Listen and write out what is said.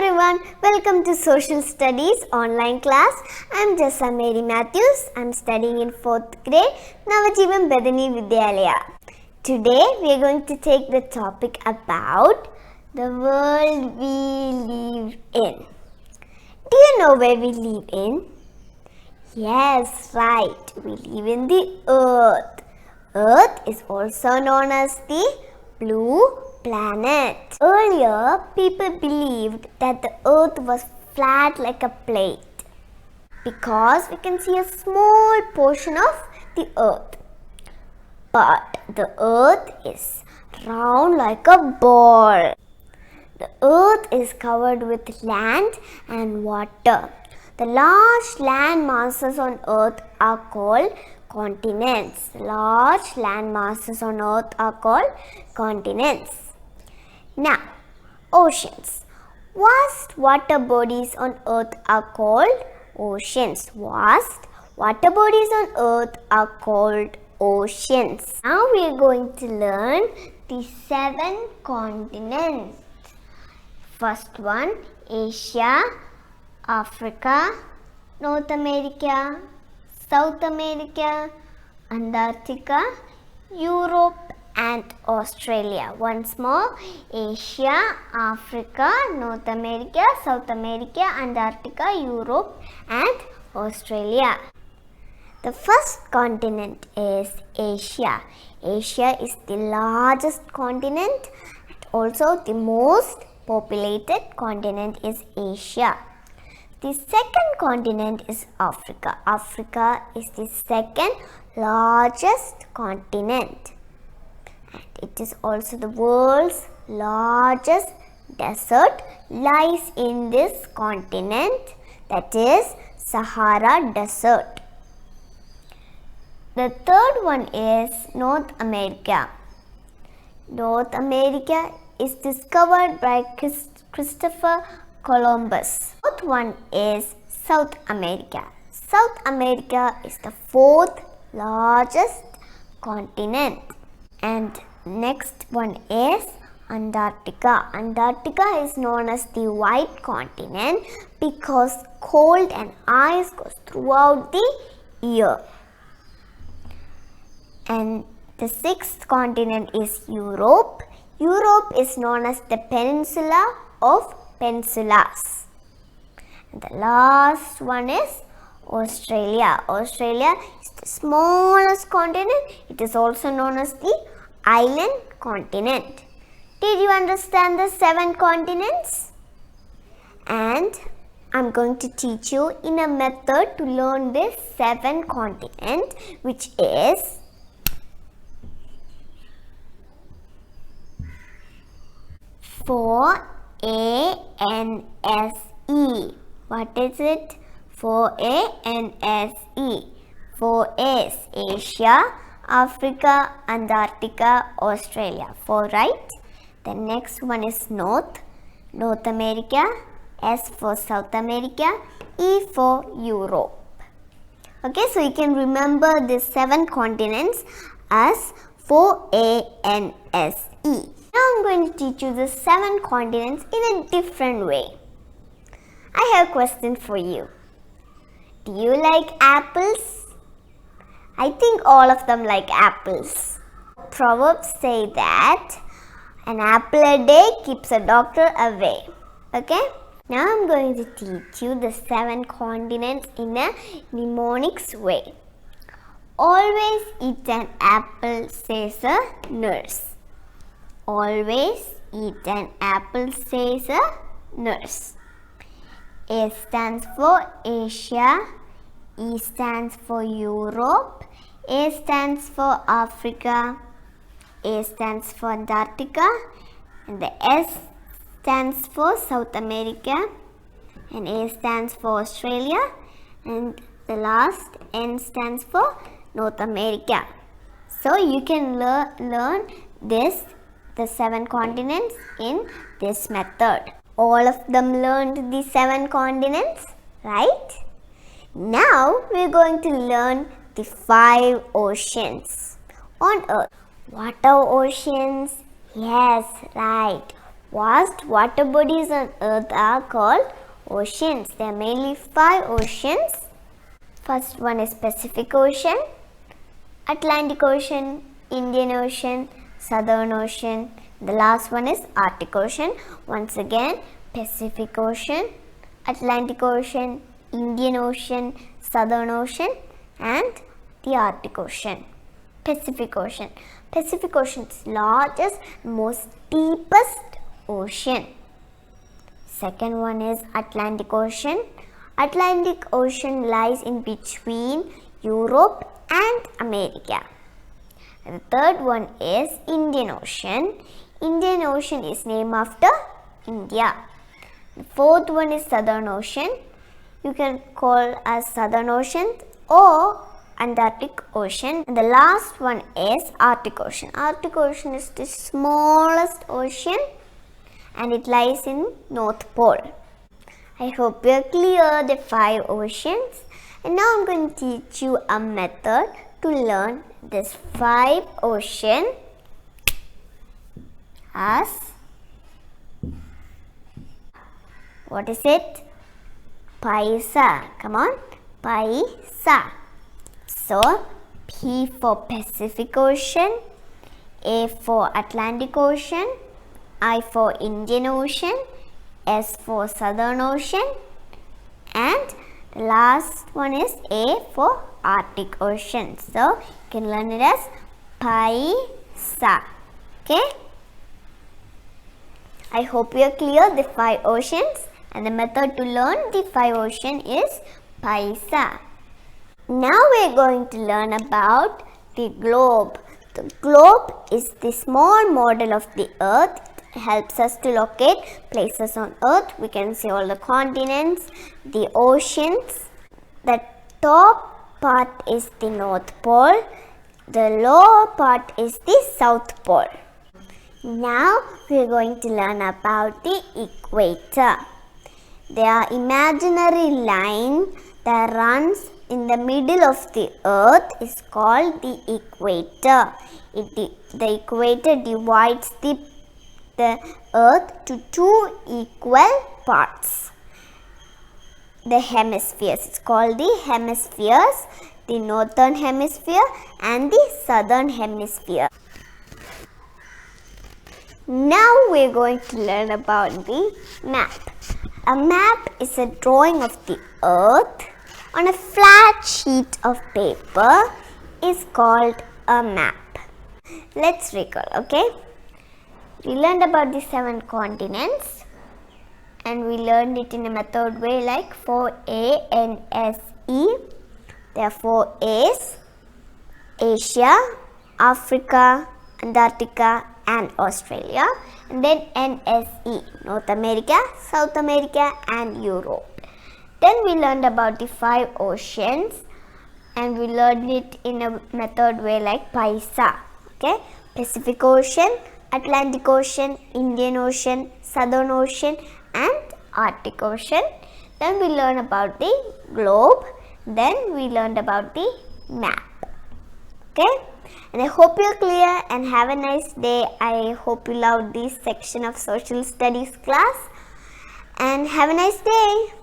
everyone, welcome to Social Studies online class. I'm Matthews. I'm studying in 4th grade, Navajeevan Bedani Vidyalaya. Today we are going to take the topic about the world we live in. Do you know where we live in? Yes, right. We live in the Earth. Earth is also known as the blue planet. Earlier, people believed that the Earth was flat like a plate because we can see a small portion of the Earth. But the Earth is round like a ball. The Earth is covered with land and water. The large land masses on Earth are called continents. Large land masses on Earth are called continents. Now, oceans. Vast water bodies on Earth are called oceans. Vast water bodies on Earth are called oceans. Now we are going to learn the 7 continents. First one, Asia, Africa, North America, South America, Antarctica, Europe and Australia. Once more, Asia, Africa, North America, South America, Antarctica, Europe and Australia. The first continent is Asia. Asia is the largest continent and also the most populated continent is Asia. The second continent is Africa. Africa is the second largest continent. And it is also the world's largest desert lies in this continent, that is Sahara Desert. The third one is North America. North America is discovered by Christopher Columbus. Fourth one is South America. South America is the 4th largest continent. And next one is Antarctica. Antarctica is known as the white continent because cold and ice goes throughout the year. And the 6th continent is Europe. Europe is known as the peninsula of peninsulas. And the last one is Australia. Australia is the smallest continent. It is also known as the island continent. Did you understand the 7 continents? And I'm going to teach you in a method to learn this 7 continent, which is FOANSE. What is it? FOANSE. 4 is Asia, Africa, Antarctica, Australia. 4, right? The next one is North America. S for South America. E for Europe. Okay, so you can remember these 7 continents as FOANSE. Now I'm going to teach you the 7 continents in a different way. I have a question for you. Do you like apples? I think all of them like apples. Proverbs say that an apple a day keeps a doctor away. Okay? Now I'm going to teach you the 7 continents in a mnemonics way. Always eat an apple, says a nurse. Always eat an apple, says a nurse. A stands for Asia. E stands for Europe. A stands for Africa. A stands for Antarctica. And the S stands for South America. And A stands for Australia. And the last N stands for North America. So you can learn the 7 continents in this method. All of them learned the 7 continents, right? Now we are going to learn the 5 oceans on Earth. What are oceans? Yes, right. Vast water bodies on Earth are called oceans. There are mainly 5 oceans. First one is Pacific Ocean, Atlantic Ocean, Indian Ocean, Southern Ocean. The last one is Arctic Ocean. Once again, Pacific Ocean, Atlantic Ocean, Indian Ocean, Southern Ocean, and the Arctic Ocean. Pacific Ocean. Pacific Ocean is largest, most deepest ocean. Second one is Atlantic Ocean. Atlantic Ocean lies in between Europe and America. And the third one is Indian Ocean. Indian Ocean is named after India. The fourth one is Southern Ocean. You can call as Southern Ocean or Antarctic Ocean. And the last one is Arctic Ocean. Arctic Ocean is the smallest ocean and it lies in North Pole. I hope you are clear the 5 oceans. And now I'm going to teach you a method to learn this 5 ocean as, what is it? Paisa. Come on, Paisa. So, P for Pacific Ocean, A for Atlantic Ocean, I for Indian Ocean, S for Southern Ocean, and the last one is A for Arctic Ocean. So, you can learn it as Paisa. Okay? I hope you are clear the 5 oceans, and the method to learn the 5 oceans is Paisa. Now we are going to learn about the globe. The globe is the small model of the earth. It helps us to locate places on earth. We can see all the continents, the oceans. The top part is the North Pole. The lower part is the South Pole. Now we are going to learn about the equator. There are imaginary line that runs in the middle of the earth is called the equator. The equator divides the earth to 2 equal parts. The hemispheres. It's called the hemispheres. The northern hemisphere and the southern hemisphere. Now we are going to learn about the map. A map is a drawing of the earth on a flat sheet of paper is called a map. Let's recall, okay? We learned about the 7 continents and we learned it in a method way like 4ANSE. There are 4 A's: Asia, Africa, Antarctica and Australia, and then NSE, North America, South America and Europe. Then we learned about the 5 oceans and we learned it in a method way like Paisa. Okay, Pacific Ocean, Atlantic Ocean, Indian Ocean, Southern Ocean and Arctic Ocean. Then we learned about the globe. Then we learned about the map. Okay, and I hope you're clear and have a nice day. I hope you loved this section of social studies class and have a nice day.